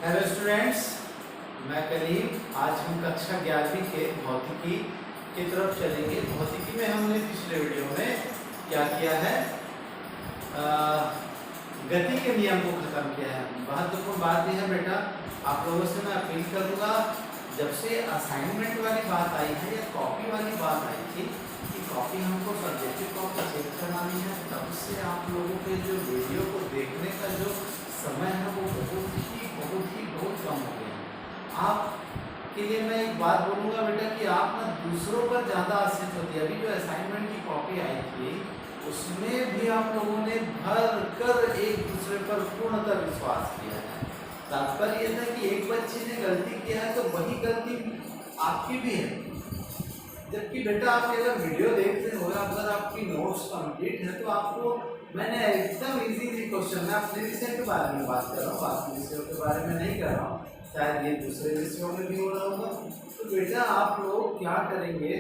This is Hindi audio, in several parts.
हेलो स्टूडेंट्स, मैं कलीम। आज हम कक्षा 11वीं के भौतिकी की तरफ चलेंगे। भौतिकी में हमने पिछले वीडियो में क्या किया है, गति के नियम को खत्म किया है। महत्वपूर्ण बात यह है बेटा, आप लोगों से मैं अपील करूँगा, जब से असाइनमेंट वाली बात आई है या कॉपी वाली बात आई थी कि कॉपी हमको सब्जेक्टिव कॉपी चेक करवानी है, तब से आप लोगों के जो वीडियो को देखने का जो समय है वो बहुत कम हो गया। आपके लिए मैं एक बात बोलूँगा बेटा कि आप ना दूसरों पर ज़्यादा आश्रित होती है। अभी जो असाइनमेंट की कॉपी आई थी उसमें भी आप लोगों ने भर कर एक दूसरे पर पूर्णतः विश्वास किया है। तात्पर्य यह था कि एक बच्चे ने गलती किया है तो वही गलती आपकी भी है, जबकि बेटा आप अगर वीडियो देख रहे हो, अगर आपकी नोट्स कंप्लीट है तो आपको मैंने एकदम इजी क्वेश्चन, मैं अपने विषय के बारे में बात कर रहा हूँ, बाकी विषयों के बारे में नहीं कर रहा हूँ, शायद ये दूसरे विषयों में भी हो रहा होगा। तो बेटा आप लोग क्या करेंगे,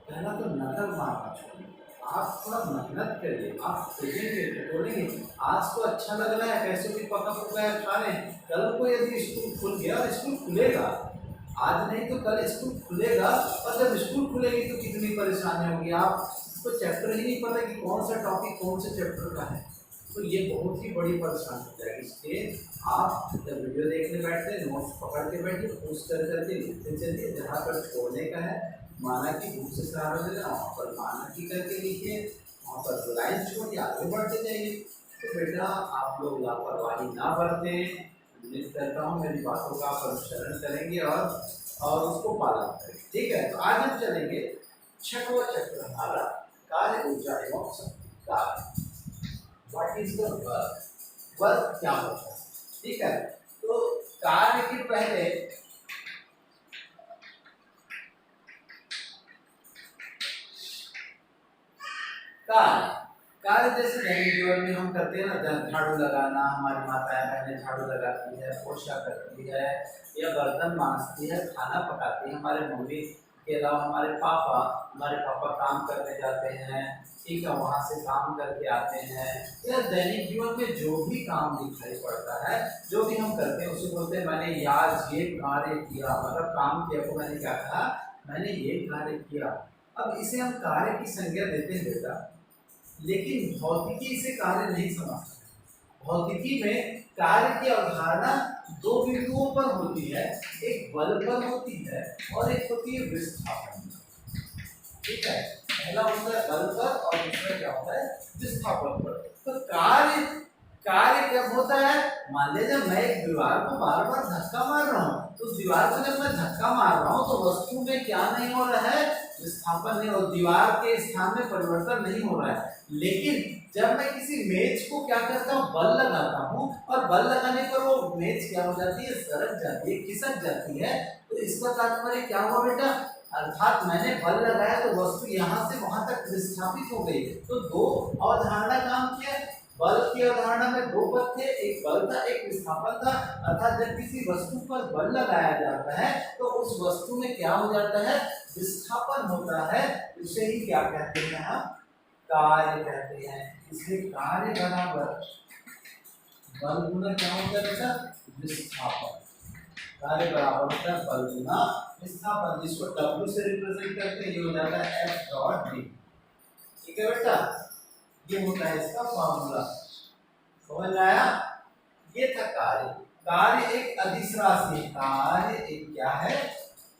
पहला तो नजर मारना छोड़िए, आप थोड़ा मेहनत करिए, आप खोजेंगे बोलेंगे आज तो अच्छा लग रहा है, कैसे भी पका पकाया खा रहे हैं, कल को यदि स्कूल खुल गया, और स्कूल खुलेगा आज नहीं तो कल स्कूल खुलेगा, और जब स्कूल खुलेगी तो कितनी परेशानी होगी। आप इसको चैप्टर ही नहीं पता कि कौन सा टॉपिक कौन से चैप्टर का है, तो ये बहुत ही बड़ी परेशानी हो जाएगी। इसलिए आप जब वीडियो देखने बैठते हैं नोट्स पकड़ के बैठिए, पूछ करके लिखते चलिए, जहाँ पर छोड़ने का है माना कि बुक से सहारा लेना, वहाँ पर माना कि करके लिखिए, वहाँ पर लाइन छोड़िए, आगे बढ़ते जाइए। तो बेटा आप लोग लापरवाही ना बरतें, उम्मीद करता हूँ मेरी बातों का आप अनुसरण करेंगे और उसको पालन करेंगे। ठीक है, तो आज हम चलेंगे छठवां चैप्टर हमारा कार्य ऊर्जा एवं शक्ति कार्य। What is the work, work क्या होता है। ठीक है, तो कार्य के पहले कार्य जैसे दैनिक जीवन में हम करते हैं ना, झाड़ू लगाना, हमारी माताएं बहनें झाड़ू लगाती है, पोछा करती है या बर्तन मांजती है, खाना पकाती है, हमारे मम्मी के अलावा हमारे पापा काम करने जाते हैं, ठीक है, वहाँ से काम करके आते हैं। या दैनिक जीवन में जो भी काम दिखाई पड़ता है, जो भी हम करते हैं उसे बोलते हैं मैंने आज ये कार्य किया, मतलब काम किया को मैंने क्या कहा, मैंने ये कार्य किया। अब इसे हम कार्य की संज्ञा देते हैं बेटा, लेकिन भौतिकी से कार्य नहीं समझता। भौतिकी में कार्य की अवधारणा दो बिंदुओं पर होती है, एक बल पर होती है और एक होती है विस्थापन। ठीक है, पहला होता है बल पर और दूसरा क्या होता है, विस्थापन पर। तो कार्य कब होता है, मान लीजिए मैं एक दीवार को बार बार धक्का मार रहा हूँ, तो उस दीवार को जब मैं धक्का मार रहा हूँ तो वस्तु में क्या नहीं हो रहा है, विस्थापन नहीं, और दीवार के स्थान में परिवर्तन नहीं हो रहा है। लेकिन जब मैं किसी मेज को क्या करता हूँ, बल लगाता हूँ, और बल लगाने पर वो मेज क्या हो जाती है, सरक जाती है, खिसक जाती है। तो इसका तात्पर्य क्या हुआ बेटा, अर्थात मैंने बल लगाया तो वस्तु यहाँ से वहां तक विस्थापित हो गई। तो दो अवधारणा काम किया, बल की अवधारणा में दो पद थे, एक बल था एक विस्थापन था। अर्थात जब किसी वस्तु पर बल लगाया जाता है तो उस वस्तु में क्या हो जाता है, विस्थापन होता है। उसे ही क्या कहते हैं, हम कार्य कहते हैं। इसलिए कार्य बराबर बल गुना क्या होता है बेटा, विस्थापन। कार्य बराबर होता है बल गुना विस्थापन, जिसको W से रिप्रेजेंट करते हैं, ये हो जाता है F डॉट D। ठीक है बेटा, ये होता है इसका फॉर्मूला, समझ में आया। ये था कार्य। कार्य एक अदिश राशि है, कार्य एक क्या है,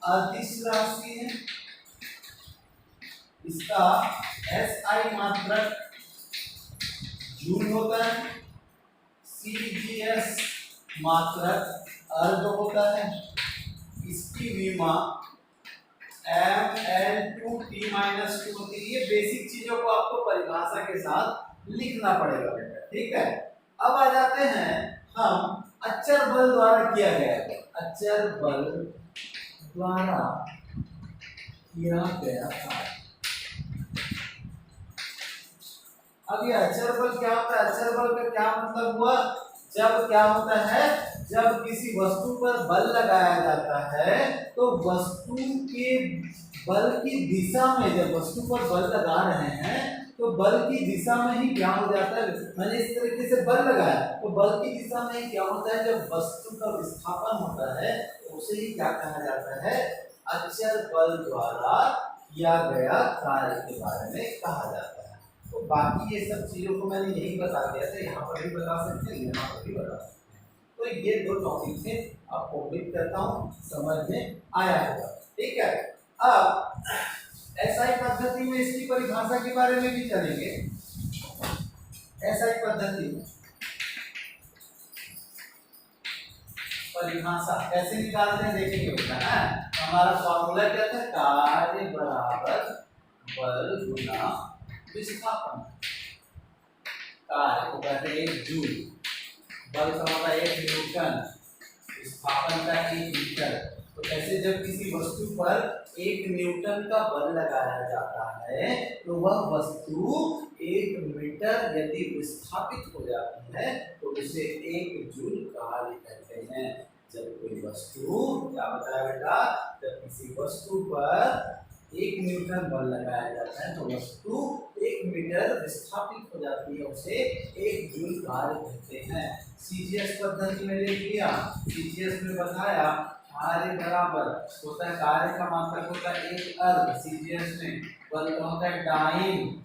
अदिश राशि है। इसका SI मात्रक जूल होता है, CGS मात्रक अर्ध होता है, इसकी विमा ML2T-2 होती है। ये बेसिक चीजों को आपको परिभाषा के साथ लिखना पड़ेगा बेटा। ठीक है, अब आ जाते हैं हम अचर बल द्वारा किया गया है, अचर बल द्वारा किया गया था। अब ये अचर बल क्या होता है, अचर बल का क्या मतलब हुआ, जब क्या होता है, जब किसी वस्तु पर बल लगाया जाता है तो वस्तु के बल की दिशा में, जब वस्तु पर बल लगा रहे हैं तो बल की दिशा में ही क्या हो जाता है, मैंने इस तरीके से बल लगाया तो बल की दिशा में ही क्या होता है, जब वस्तु का विस्थापन होता है तो उसे ही क्या कहा जाता है, अचर बल द्वारा किया गया कार्य के बारे में कहा जाता है। तो बाकी ये सब चीजों को मैंने यही बता दिया था, यहाँ पर भी बता सकते हैं, यहाँ पर भी बता सकते हैं। तो ये दो टॉपिक थे, आपको उम्मीद करता हूँ समझ में आया होगा। ठीक है, अब एसआई पद्धति में इसकी परिभाषा के बारे में भी चलेंगे। एसआई पद्धति में परिभाषा कैसे निकालते हैं देखेंगे उसका ना। हमारा फॉर्मूला क्या था, कार्य बराबर बल गुना विस्थापन। कार्य को कहते हैं 1 जूल, बल का होता है 1 न्यूटन, विस्थापन का 1 मीटर। तो ऐसे जब किसी वस्तु पर 1 न्यूटन का बल लगाया जाता है तो वह वस्तु 1 मीटर यदि विस्थापित हो जाती है तो उसे 1 जूल कार्य कहते हैं। जब कोई वस्तु, क्या बताया बेटा, जब किसी वस्तु पर 1 न्यूटन बल लगाया जाता है तो वस्तु 1 मीटर विस्थापित हो जाती है, उसे 1 जूल कार्य कहते हैं। सीजीएस पद्धति में देख लिया, सीजीएस में बताया कार्य बराबर होता है, कार्य का मात्रक होता है 1 अर्ग, सीजीएस में बल का होता है डाइन,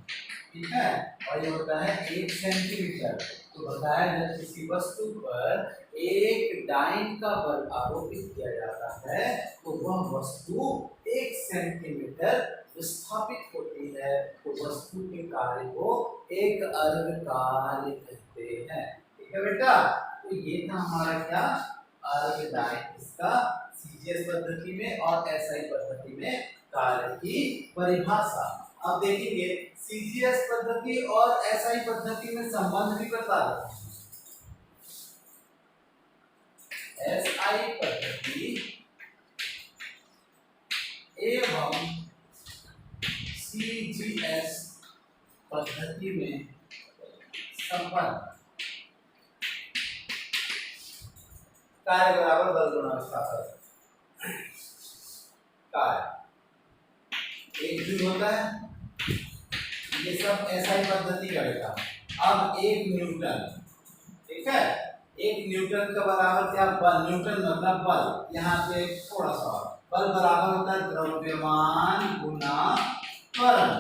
ठीक है, और ये होता है 1 सेंटीमीटर। तो बताया जब किसी वस्तु पर 1 डाइन का बल आरोपित किया जाता है तो वह वस्तु 1 सेंटीमीटर विस्थापित होती है, तो वस्तु के कार्य को 1 अर्ग कार्य कहते हैं। ठीक है बेटा, तो ये था हमारा क्या, अर्ग डाइन, इसका सीजीएस पद्धति में और एसआई पद्धति में कार्य की परिभाषा। अब देखेंगे सीजीएस पद्धति और एसआई पद्धति में संबंध भी बता देते हैं। एसआई पद्धति एवं सीजीएस पद्धति में संबंध, कार्य बराबर बल गुना विस्थापन। कार्य 1 जूल होता है, ये सब एसआई पद्धति का बेटा। अब 1 न्यूटन, ठीक है, 1 न्यूटन का बराबर क्या, बल, न्यूटन मतलब बल। यहाँ पे थोड़ा सा बल बराबर होता है द्रव्यमान गुना त्वरण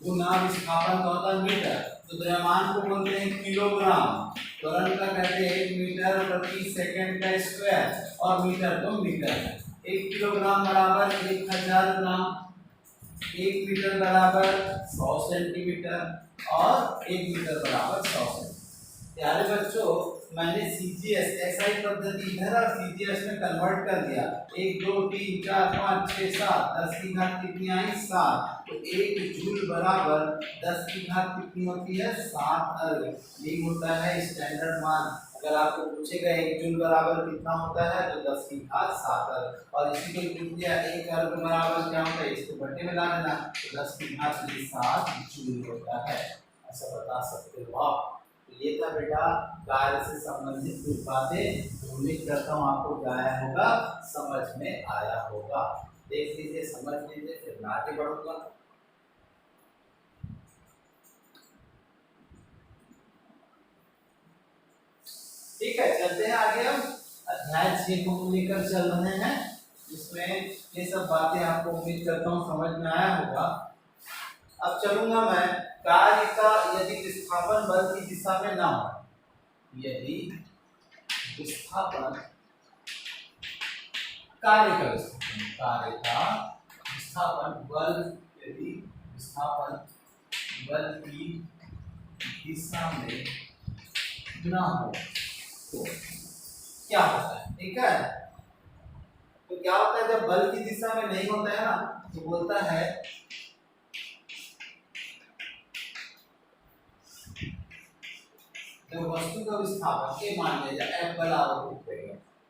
गुना विस्थापन का होता है मीटर। तो द्रव्यमान को बोलते हैं किलोग्राम, त्वरण का कहते हैं 1 मीटर प्रति सेकंड का स्क्वायर, और मीटर को मीटर है। 1 किलोग्राम बराबर 1000 ग्राम, 1 मीटर बराबर 100 सेंटीमीटर और 1 मीटर बराबर 100 सेंटीमीटर। प्यारे बच्चों, मैंने सीजीएस एसआई पद्धति इधर और सीजीएस में कन्वर्ट कर दिया। 1 2 3 4 5 6 7 10 की घात कितनी आई, 7। तो 1 जूल बराबर 10 की घात कितनी होती है, 7 अर्ग। ये होता है स्टैंडर्ड मान। अगर आपको पूछेगा 1 जूल बराबर कितना होता है तो 10 की घात 7 अर्ग, और इसी को पूछ दिया 1 अर्ग बराबर क्या होता है, इसको बट्टे में ला देना, तो 10 की घात 7 जूल होता है। ऐसा बता सकते हो आप। ये था बेटा कार्य से संबंधित कुछ बातें। उम्मीद करता हूँ आपको क्या आया होगा, समझ में आया होगा। देख लीजिए, समझ लीजिए, फिर मैं आगे बढ़ूंगा। ठीक है, चलते हैं आगे। हम अध्याय 6 को लेकर चल रहे हैं, जिसमें ये सब बातें आपको उम्मीद करता हूँ समझ में आया होगा। अब चलूंगा मैं, कार्य का यदि विस्थापन बल की दिशा में ना हो, यदि विस्थापन कार्य का विस्थापन बल, यदि विस्थापन बल की दिशा में ना हो तो क्या होता है। ठीक है, तो क्या होता है जब बल की दिशा में नहीं होता है ना, तो बोलता है जब वस्तु का विस्थापन के मान लिया जाए F बराबर होगा,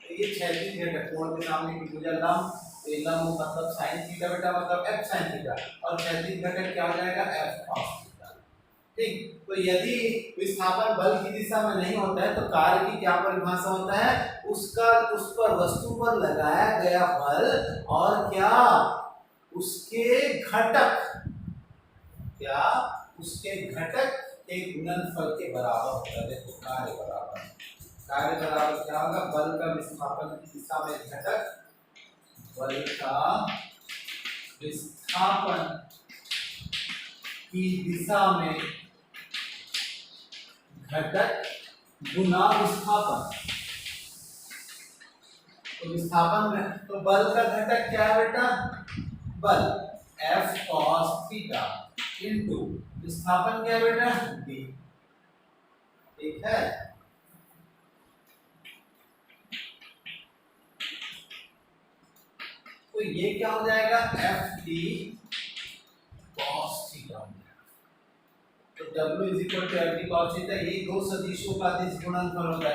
तो ये क्षैतिज घटक कोण के सामने की भुजा लंब, ये लंब मतलब sin थीटा बेटा, मतलब F sin थीटा, और क्षैतिज घटक क्या हो जाएगा, F cos थीटा। ठीक, तो यदि विस्थापन बल की दिशा में नहीं होता है तो कार्य की क्या परिभाषा होता है, उसका उस पर वस्तु पर लगाया गया बल और क्या उसके घटक, क्या उसके घटक एक गुणनफल के बराबर होता है। देखो कार्य बराबर क्या होगा, बल का विस्थापन की दिशा में घटक, बल का विस्थापन की दिशा में घटक गुना विस्थापन। तो विस्थापन में तो बल का घटक क्या है बेटा, बल F cos थीटा इंटू विस्थापन क्या है बेटा, d। ठीक है, तो ये क्या हो जाएगा, F d cos थीटा। तो W is equal to F d cos theta, ये दो सदिशों का अदिश गुणनफल होगा।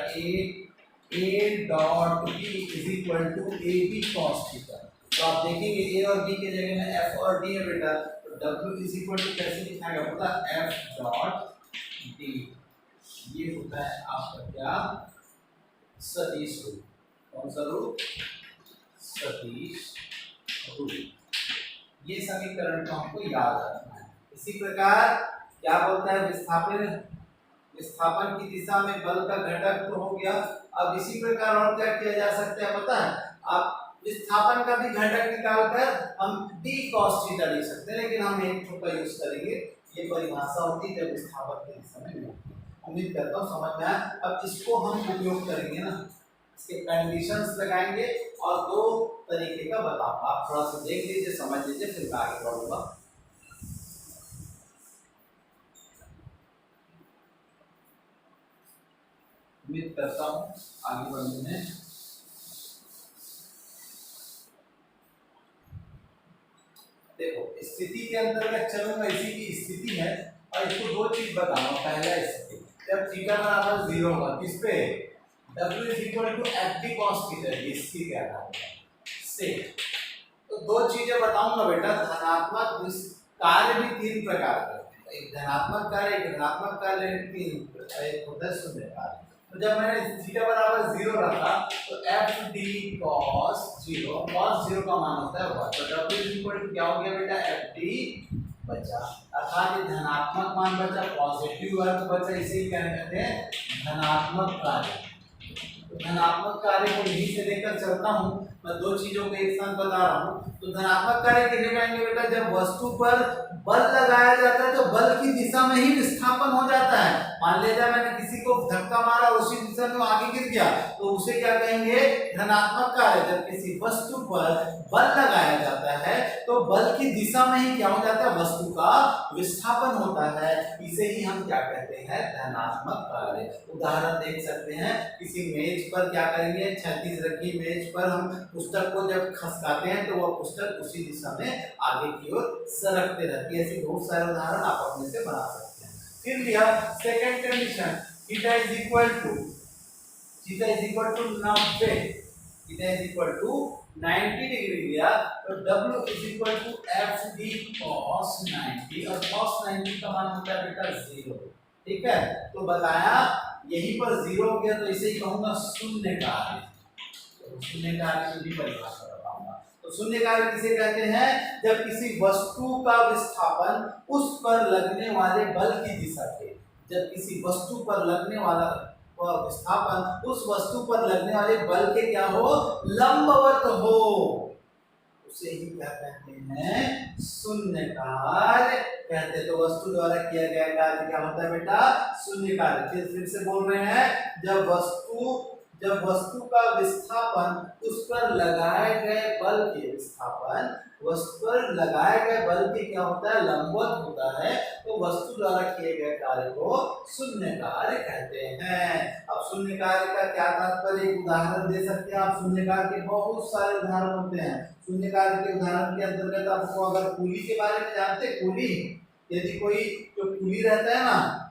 A dot B is equal to AB cos theta. तो आप देखेंगे A और B के जगह में F और D है बेटा, तो W इज इक्वल टू कैसे लिखा गया होता है, F डॉट D। ये होता है आपका क्या, सदिश रूप। कौन सा रूप, सदिश रूप। ये समीकरण को हमको याद रखना है। इसी प्रकार क्या बोलता है, विस्थापन की दिशा में बल का घटक तो हो गया। अब इसी प्रकार और क्या किया जा सकता है पता है, आप विस्थापन का भी घटक निकालकर हम d cos थीटा लिख सकते हैं, लेकिन हम एक का यूज करेंगे। ये परिभाषा होती है जब विस्थापन के दिशा में। उम्मीद करता हूँ समझ में आया। अब इसको हम उपयोग करेंगे ना, इसके कंडीशंस लगाएंगे और दो तरीके का बताऊंगा। आप थोड़ा सा देख लीजिए, समझ लीजिए, फिर आगे बढ़ूंगा। उम्मीद करता हूँ आगे बढ़ने में। देखो स्थिति के अंतर्गत चलूंगा, इसी की स्थिति है और इसको दो चीज बताऊंगा। पहला स्थिति जब थीटा बराबर 0 होगा, किस पे, W is equal to FD cos theta, इसकी क्या से। तो दो चीजें बताऊंगा बेटा। धनात्मक कार्य भी तीन प्रकार के, एक धनात्मक कार्य, एक ऋणात्मक कार्य, एक होता है शून्य कार्य। तो जब मैंने थीटा बराबर 0 रखा तो FD cos 0, cos 0 का मान होता है 1, तो W इज इक्वल टू क्या हो गया बेटा, FD बचा, अर्थात ये धनात्मक मान बचा, पॉजिटिव वर्ग बचा, इसे क्या कहते हैं, धनात्मक कार्य। तो धनात्मक कार्य को यहीं से लेकर चलता हूँ मैं, दो चीजों को एक साथ बता रहा हूँ। तो धनात्मक कार्य किसे कहेंगे बेटा, जब वस्तु पर बल लगाया जाता है तो बल की दिशा में ही विस्थापन हो जाता है। मान लीजिए मैंने किसी को धक्का मारा, उसी दिशा में आगे गिर गया, तो उसे क्या कहेंगे, धनात्मक कार्य। जब किसी वस्तु पर बल लगाया जाता है तो बल की दिशा में ही क्या हो जाता है, वस्तु का विस्थापन होता है। इसे ही हम क्या कहते हैं, धनात्मक कार्य। उदाहरण देख सकते हैं, किसी मेज पर क्या करेंगे, क्षैतिज रखी मेज पर हम पुस्तक को जब खसकाते हैं तो वह पुस्तक उसी दिशा में आगे की ओर सरकते रहती है। ऐसे बहुत सारे उदाहरण आप अपने से बना सकते हैं। फिर लिया second condition, theta is equal to 90, theta is equal to 90 degree लिया, तो W is equal to FD cos 90, और cos 90 का मान होता है बेटा 0। ठीक है, तो बताया यहीं पर 0 हो गया, तो इसे ही कहूंगा शून्य कार्य। तो शून्य कार्य की भी परिभाषा बताऊंगा। तो शून्य कार्य किसे कहते हैं, जब किसी वस्तु का विस्थापन उस पर लगने वाले बल की दिशा के, जब किसी वस्तु पर लगने वाला विस्थापन उस वस्तु पर लगने वाले बल के क्या हो, लंबवत हो, उसे ही क्या कहते हैं, शून्य कार्य कहते हैं। तो वस्तु द्वारा किया गया कार्य क्या होता है बेटा, शून्य कार्य। फिर से बोल रहे हैं, जब वस्तु का विस्थापन उस पर लगाए गए बल के विस्थापन, वस्तु पर लगाए गए बल के क्या होता है, लंबवत होता है, तो वस्तु द्वारा किए गए कार्य को शून्य कार्य कहते हैं। अब शून्य कार्य का क्या तात्पर्य, एक उदाहरण दे सकते हैं आप। शून्य कार्य के बहुत सारे उदाहरण होते हैं। शून्य कार्य के उदाहरण के अंतर्गत आपको, अगर कूली के बारे में जानते, कूली, यदि कोई जो कूली रहता है ना,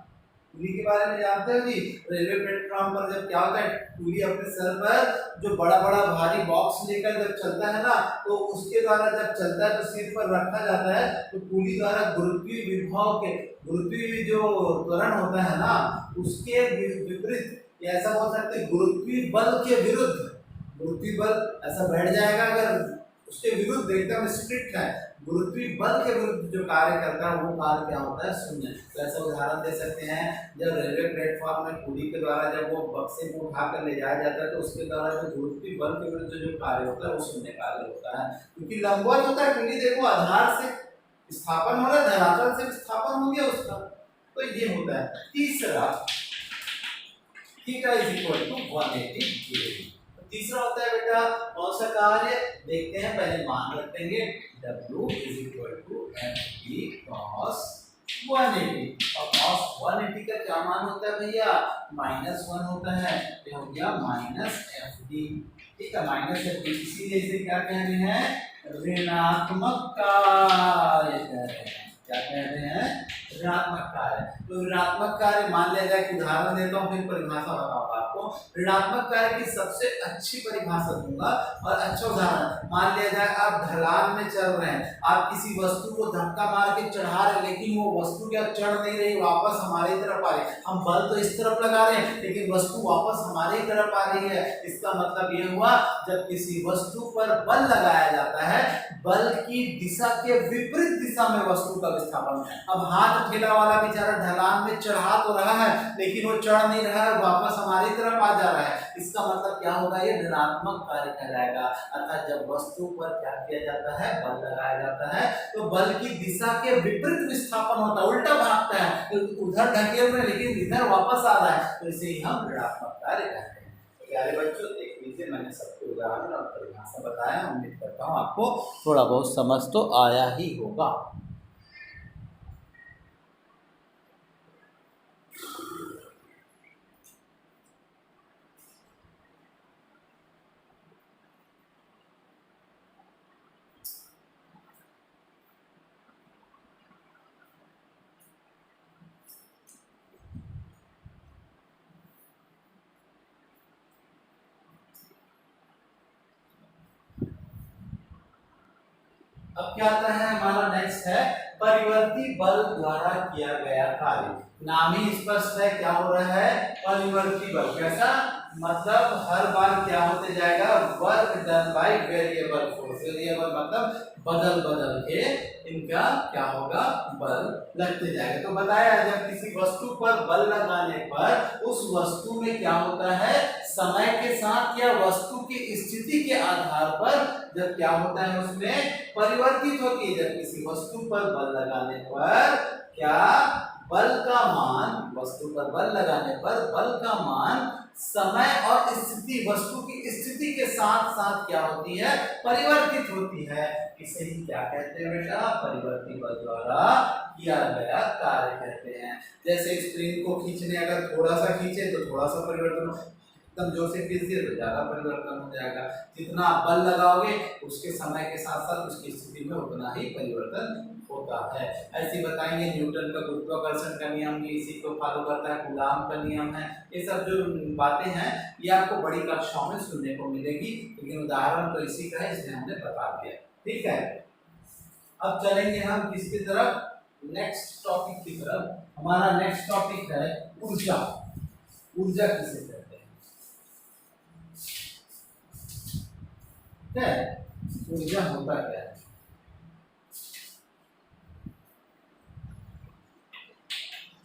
कूली के बारे में जानते हो जी, रेलवे प्लेटफॉर्म पर जब क्या होता है, कूली अपने सर पर जो बड़ा बड़ा भारी बॉक्स लेकर जब चलता है ना, तो उसके द्वारा जब चलता है तो सिर पर रखा जाता है, तो कूली द्वारा गुरुत्वीय विभव के, गुरुत्वीय जो त्वरण होता है ना, उसके विपरीत, ऐसा बोल सकते हैं गुरुत्वीय बल के विरुद्ध, गुरुत्वीय बल ऐसा बैठ जाएगा, अगर उसके विरुद्ध एकदम स्ट्रिक्ट है, गुरुत्वीय बल के विरुद्ध जो कार्य करता है वो कार्य क्या होता है, शून्य। तो ऐसा उदाहरण दे सकते हैं, जब रेलवे प्लेटफॉर्म में पुली के द्वारा जब वो बक्से को उठाकर ले जाया जाता है तो उसके द्वारा जो गुरुत्वीय बल के विरुद्ध जो कार्य होता है वो शून्य कार्य होता है, क्योंकि लंबवत होता है। क्योंकि देखो आधार से स्थापन हो रहा है, धरातल से स्थापन हो गया उसका, तो ये होता है। तीसरा theta is equal to 180 degree. तीसरा होता है बेटा कौन सा कार्य, देखते हैं, पहले मान रखेंगे W is equal to FD cos 180, और cos 180 का क्या मान होता है भैया, -1 होता है, ये हो गया -FD। ठीक है, -FD, इसीलिए इसे क्या कह रहे हैं, ऋणात्मक कार्य कह रहे हैं। क्या कह रहे हैं, ऋणात्मक कार्य। तो ऋणात्मक कार्य मान लिया जाए कि उदाहरण देता हूँ, फिर परिभाषा बताऊंगा आपको। ऋणात्मक कार्य की सबसे अच्छी परिभाषा दूंगा और अच्छा उदाहरण, मान लिया जाए आप ढलान में चल रहे हैं, आप किसी वस्तु को धक्का मार के चढ़ा रहे हैं, लेकिन वो वस्तु क्या चढ़ नहीं रही, वापस हमारी तरफ आ रही है। हम बल तो इस तरफ लगा रहे हैं लेकिन वस्तु वापस हमारी तरफ आ रही है। इसका मतलब ये हुआ, जब किसी वस्तु पर बल लगाया जाता है, बल की दिशा के विपरीत दिशा में वस्तु का विस्थापन। अब हाथ ठेला वाला बेचारा ढलान में चढ़ा तो रहा है लेकिन वो चढ़ नहीं रहा है, वापस हमारी तरफ आ जा रहा है। इसका मतलब क्या होगा, ये ऋणात्मक कार्य कहलाएगा। अर्थात जब वस्तु पर क्या किया जाता है, बल लगाया जाता है, तो बल की दिशा के विपरीत विस्थापन होता है, उल्टा भागता है, तो उधर ढकेल रहे लेकिन इधर वापस आ रहा है, तो इसे ही हम ऋणात्मक कार्य कहते हैं। प्यारे बच्चों देख लीजिए, मैंने सबको उदाहरण और परिभाषा बताया, उम्मीद करता हूँ आपको थोड़ा बहुत समझ तो आया ही होगा। अब क्या आता है, हमारा नेक्स्ट है परिवर्ती बल द्वारा किया गया कार्य। नाम ही स्पष्ट है, क्या हो रहा है, परिवर्ती बल। कैसा मतलब, हर बार क्या होते जाएगा, work done by variable force. Variable मतलब बदल बदल के इनका क्या होगा, बल लगते जाएगा। तो बताया, जब किसी वस्तु पर बल लगाने पर उस वस्तु में क्या होता है, समय के साथ या वस्तु की स्थिति के आधार पर जब क्या होता है, उसमें परिवर्तित होती है। जब किसी वस्तु पर बल लगाने पर क्या, बल का मान, वस्तु पर बल लगाने पर बल का मान समय और स्थिति, वस्तु की स्थिति के साथ साथ क्या होती है, परिवर्तित होती है। इसे ही क्या कहते हैं बेटा, परिवर्ती बल द्वारा किया गया कार्य कहते हैं। जैसे स्प्रिंग को खींचने, अगर थोड़ा सा खींचे तो थोड़ा सा परिवर्तन, एकदम जोर से खींच दिए तो ज्यादा परिवर्तन हो जाएगा। जितना आप बल लगाओगे उसके समय के साथ साथ उसकी स्थिति में उतना ही परिवर्तन होता है। ऐसे बताएंगे, न्यूटन का गुरुत्वाकर्षण का नियम भी इसी को फॉलो करता है, कूलाम का नियम है। ये सब जो बातें हैं ये आपको बड़ी कक्षाओं में सुनने को मिलेगी, लेकिन उदाहरण तो इसी का है, इसलिए हमने बता दिया। ठीक है, अब चलेंगे हम किसकी तरफ, नेक्स्ट टॉपिक की तरफ। हमारा नेक्स्ट टॉपिक है ऊर्जा। ऊर्जा किसे कहते हैं, क्या है ऊर्जा, होता क्या है।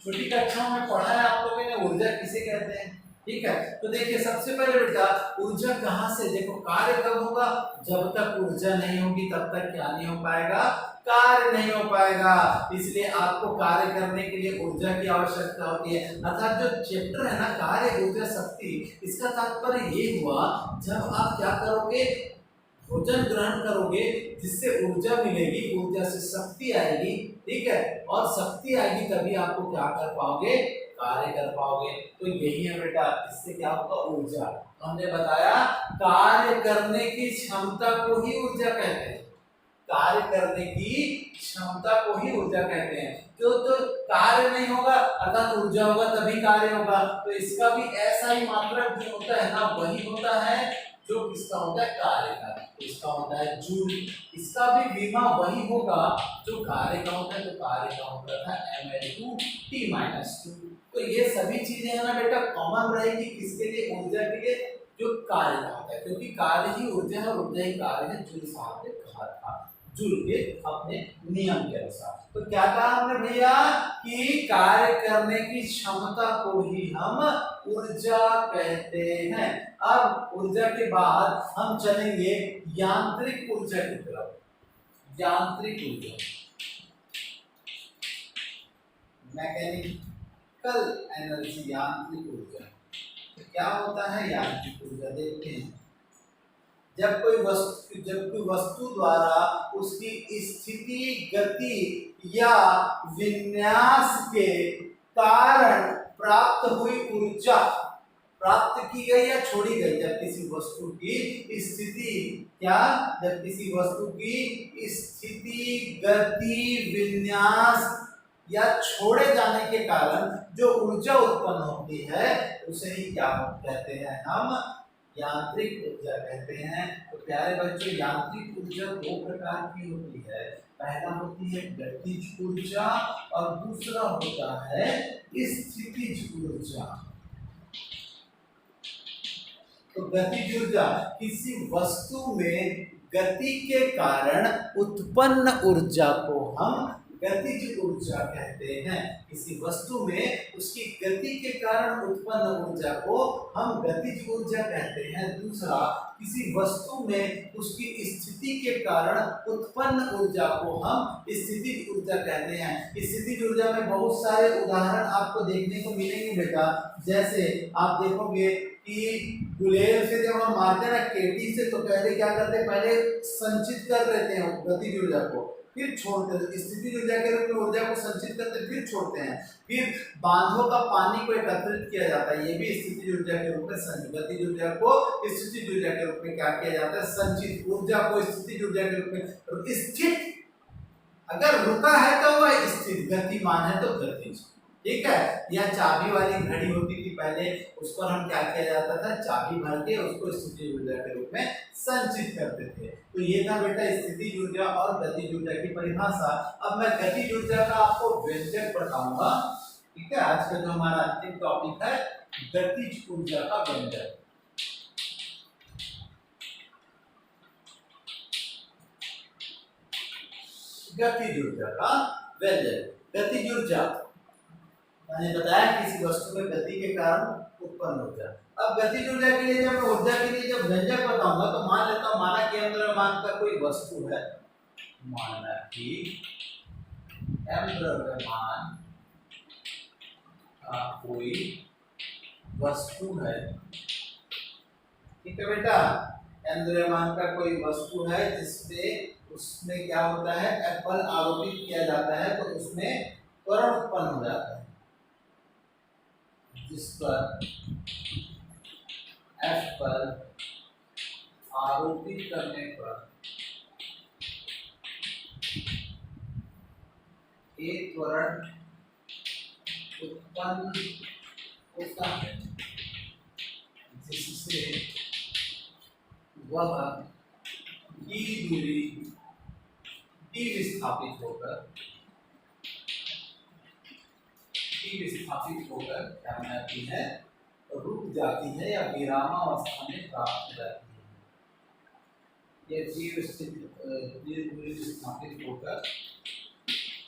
छोटी कक्षा में पढ़ा है आप लोगों ने, ऊर्जा किसे कहते हैं। ठीक है, तो देखिए सबसे पहले बेटा, ऊर्जा कहाँ से, देखो कार्य कब होगा, जब तक ऊर्जा नहीं होगी तब तक क्या नहीं हो पाएगा, कार्य नहीं हो पाएगा। इसलिए आपको कार्य करने के लिए ऊर्जा की आवश्यकता होती है। अर्थात जो चैप्टर है ना, कार्य ऊर्जा शक्ति, इसका तात्पर्य ये हुआ, जब आप क्या करोगे, भोजन ग्रहण करोगे जिससे ऊर्जा मिलेगी, ऊर्जा से शक्ति आएगी। ठीक है, और शक्ति आएगी तभी आपको क्या कर पाओगे, कार्य कर पाओगे। तो यही है बेटा, इससे क्या होगा, ऊर्जा। हमने बताया कार्य करने की क्षमता को ही ऊर्जा कहते हैं, कार्य करने की क्षमता को ही ऊर्जा कहते हैं। तो कार्य नहीं होगा अर्थात ऊर्जा होगा तभी कार्य होगा। तो इसका भी ऐसा ही मात्रक जो होता है ना, वही होता है जो किसका होता है, कार्य का। इसका होता है जूल, इसका भी बीमा वही होगा जो कार्य का होता है। तो कार्य का होता था mL/T-2। तो ये सभी चीजें है ना बेटा कॉमन रहेगी किसके लिए, ऊर्जा के लिए, जो कार्य का होता है, क्योंकि कार्य ही ऊर्जा है और ऊर्जा ही कार्य है, जूल साहब ने कहा था। जुल के अपने नियम के अनुसार। तो क्या कहा हमने भैया कि कार्य करने की क्षमता को ही हम ऊर्जा कहते हैं। अब ऊर्जा के बाद हम चलेंगे यांत्रिक ऊर्जा की तरफ। यांत्रिक ऊर्जा, मैकेनिकल एनर्जी, यांत्रिक ऊर्जा। तो क्या होता है यांत्रिक ऊर्जा, देखते हैं। जब कोई वस्तु द्वारा उसकी स्थिति, गति या विन्यास के कारण प्राप्त हुई ऊर्जा, प्राप्त की गई या छोड़ी गई, जब किसी वस्तु की स्थिति, क्या, जब किसी वस्तु की स्थिति, गति, विन्यास या छोड़े जाने के कारण जो ऊर्जा उत्पन्न होती है उसे ही क्या कहते हैं, हम यांत्रिक ऊर्जा कहते हैं। तो प्यारे बच्चों, यांत्रिक ऊर्जा दो प्रकार की होती है। पहला होती है गतिज ऊर्जा और दूसरा होता है स्थितिज ऊर्जा। तो गतिज ऊर्जा किसी वस्तु में गति के कारण उत्पन्न ऊर्जा को हम गतिज ऊर्जा कहते हैं। किसी वस्तु में उसकी गति के कारण उत्पन्न ऊर्जा को हम गतिज ऊर्जा कहते हैं। दूसरा, किसी वस्तु में उसकी स्थिति के कारण उत्पन्न ऊर्जा को हम स्थितिज ऊर्जा कहते हैं। स्थितिज ऊर्जा में बहुत सारे उदाहरण आपको देखने को मिलेंगे बेटा। जैसे आप देखोगे कि गुलेल से जब हम मारते हैं ना, केटी से, तो पहले क्या करते हैं, पहले संचित कर लेते हैं गतिज ऊर्जा को, फिर छोड़ते हैं। स्थितिज ऊर्जा के रूप में ऊर्जा को संचित करते हैं, फिर छोड़ते हैं। फिर बांधों का पानी को एकत्रित किया जाता है, ये भी स्थितिज ऊर्जा के रूप में संचित। गतिज ऊर्जा को स्थितिज ऊर्जा के रूप में क्या किया जाता है, संचित। ऊर्जा को स्थितिज ऊर्जा के रूप में स्थित, अगर रुका है तो वह स्थित, गतिमान है तो गतिज, ठीक है। या चाबी वाली घड़ी होती थी पहले, उस पर हम क्या किया जाता था, चाबी भर के उसको स्थितिज ऊर्जा के रूप में संचित करते थे। तो ये था बेटा स्थितिज ऊर्जा और गतिज ऊर्जा की परिभाषा। अब मैं गतिज ऊर्जा का आपको व्यंजक बताऊंगा, ठीक है। आज का जो हमारा अंतिम टॉपिक है गतिज ऊर्जा का व्यंजक। गतिज ऊर्जा का व्यंजक। गतिज ऊर्जा मैंने बताया किसी वस्तु में गति के कारण उत्पन्न ऊर्जा। अब गतिज ऊर्जा के लिए जब मैं ऊर्जा के लिए जब व्यंजक बताऊंगा तो मान लेता हूं, माना कि द्रव्यमान का कोई वस्तु है, माना कि द्रव्यमान का कोई वस्तु है, ठीक है बेटा। द्रव्यमान का कोई वस्तु है जिसमें उसमें क्या होता है, F बल आरोपित किया जाता है, तो उसमें त्वरण उत्पन्न हो जाता है। जिस पर F पर आरोपित करने पर एक त्वरण उत्पन्न होता है, जिससे वह d दूरी d विस्थापित होकर क्या बनाती है, रुक जाती है या विरामावस्था में प्राप्त हो जाती है। ये दूरी विस्थापित होकर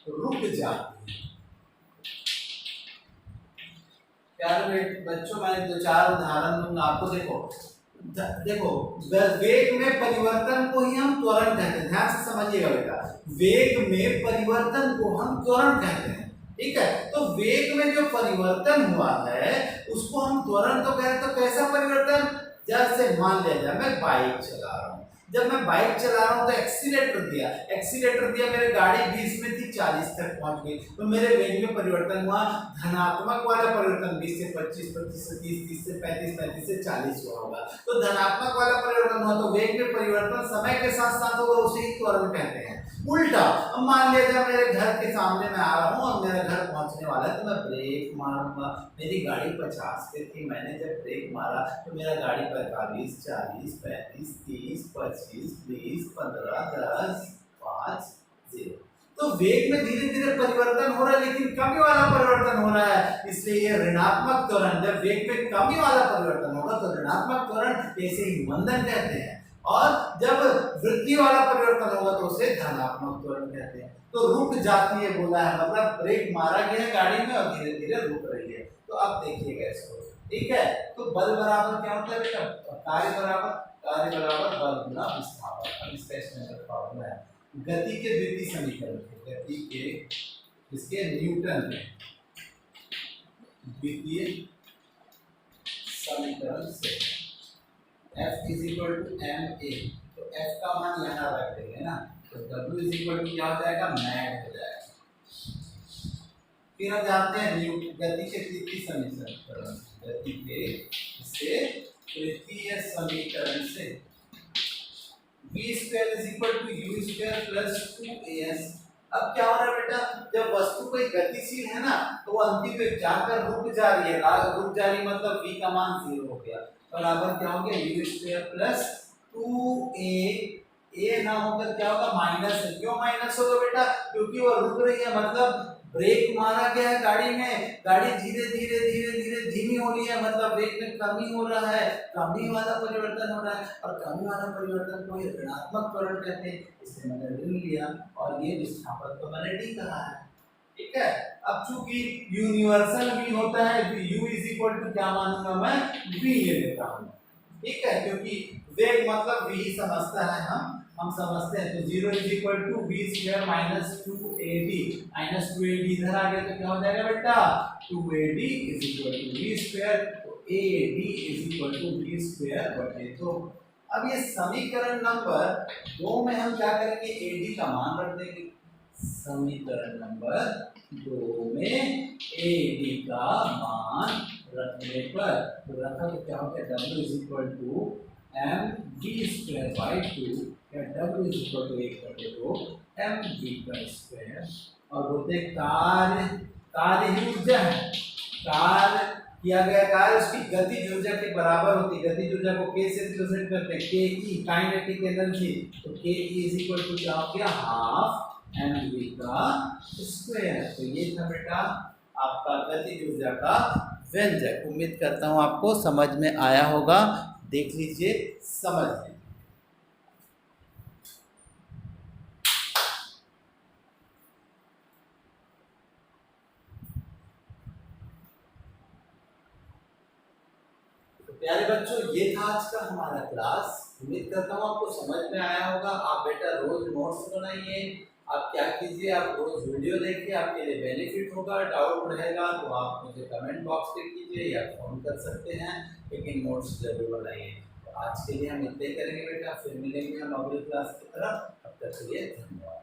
रुक जाती है। प्यारे बच्चों, मैं दो चार उदाहरण दूंगा आपको। देखो वेग में परिवर्तन को ही हम त्वरण कहते हैं। ध्यान से समझिएगा बेटा, वेग में परिवर्तन को हम त्वरण कहते हैं, ठीक है। तो वेग में जो परिवर्तन हुआ है उसको हम त्वरण तो कहें। तो कैसा परिवर्तन, जैसे मान लिया जाए मैं बाइक चला रहा हूँ, जब मैं बाइक चला रहा हूँ तो एक्सीलेटर दिया, मेरे गाड़ी 20 में थी 40 तक पहुंच गई, तो मेरे वेग में परिवर्तन हुआ। धनात्मक वाला परिवर्तन 20 से 25, 25 से 30, 30 से 35, 35 से 40 हुआ होगा। तो धनात्मक वाला परिवर्तन हुआ, तो वेग में परिवर्तन समय के साथ साथ होगा, उसे ही त्वरण कहते हैं। उल्टा, अब मान लिया जाए मेरे घर के सामने मैं आ रहा हूँ और मेरा घर पहुंचने वाला है, तो मैं ब्रेक मारूंगा। मेरी गाड़ी 50 पे थी, मैंने जब ब्रेक मारा तो मेरा गाड़ी 45, 40, 35, 30, 25, 20, 15, 10, 5, 0। तो वेग में धीरे धीरे परिवर्तन हो रहा है, लेकिन कमी वाला परिवर्तन हो रहा है, इसलिए ये ऋणात्मक त्वरण। जब वेग में कमी वाला परिवर्तन होगा तो ऋणात्मक त्वरण, ऐसे ही मंदन कहते हैं। और जब वृद्धि वाला परिवर्तन होगा तो उसे धनात्मक त्वरण कहते हैं। तो रुक जाती है बोला है, मतलब ब्रेक मारा गया है गाड़ी में और धीरे धीरे रुक रही है। तो अब देखिएगा इसको, ठीक है। तो बल बराबर क्या होता है बेटा, कार्य बराबर बल गुना विस्थापन। अब इसका स्टैंडर्ड फॉर्मूला है गति के द्वितीय समीकरण के, गति के इसके न्यूटन में द्वितीय समीकरण से F is equal to m a, तो F का मान यहाँ रख देंगे ना, तो W इज इक्वल टू क्या हो जाएगा, मैग हो जाएगा। फिर हम जानते हैं गति के तृतीय समीकरण, गति के से तृतीय समीकरण से v square is equal to u square plus 2as। अब क्या हो रहा है बेटा, जब वस्तु कोई गतिशील है ना तो वो अंतिम पे जाकर रुक जा रही है, रुक जा रही मतलब v का मान 0 हो गया, बराबर क्या हो गया u स्क्वायर प्लस 2a। ए ना होकर क्या होगा, माइनस है। क्यों माइनस होगा बेटा, क्योंकि वो रुक रही है, मतलब ब्रेक मारा गया है गाड़ी में, गाड़ी धीरे धीरे धीरे धीरे धीमी हो रही है, मतलब ब्रेक में कमी हो रहा है, कमी वाला परिवर्तन हो रहा है, और कमी वाला परिवर्तन को ऋणात्मक त्वरण कहते हैं। इससे मैंने ऋण लिया और ये विस्थापन को मैंने डी कहा है, ठीक है। अब चूंकि यूनिवर्सल v होता है, u इज इक्वल टू क्या मानूंगा मैं, v ले लेता हूँ, ठीक है, क्योंकि वेग मतलब v ही समझता है, हम समझते हैं। तो 0 is equal to v square minus 2ad, minus 2ad इधर आ गया तो क्या हो जाएगा बेटा, 2ad is equal to v square, तो ad is equal to v square बटे 2। अब ये समीकरण नंबर 2 में हम क्या करेंगे, ad का मान रख देंगे। समीकरण नंबर 2 में ad का मान रखने पर तो रखा तो क्या हो गया, w is equal to mv square by 2, या w is equal to 1/2 mv का स्क्वायर, और बोलते कार्य ही ऊर्जा है, कार्य किया गया कार्य उसकी गतिज ऊर्जा के बराबर होती है। गतिज ऊर्जा को k से रिप्रेजेंट करते हैं, ke काइनेटिक एनर्जी, तो ke इज इक्वल टू क्या हो गया, हाफ mv का स्क्वायर। तो ये था बेटा आपका गतिज ऊर्जा का व्यंजक। उम्मीद करता हूँ आपको समझ में आया होगा, देख लीजिए, समझ लीजिए। तो प्यारे बच्चों, ये था आज का हमारा क्लास। उम्मीद करता हूँ आपको समझ में आया होगा। आप बेटा रोज नोट्स बनाइए, आप क्या कीजिए, आप रोज वीडियो देखिए, आपके लिए बेनिफिट होगा। डाउट रहेगा तो आप मुझे कमेंट बॉक्स पे कीजिए या फोन कर सकते हैं, लेकिन नोट्स जरूर बनाइए। तो आज के लिए हम इतने करेंगे बेटा, फिर मिलेंगे हम अगली क्लास की तरफ। तब तक के लिए धन्यवाद।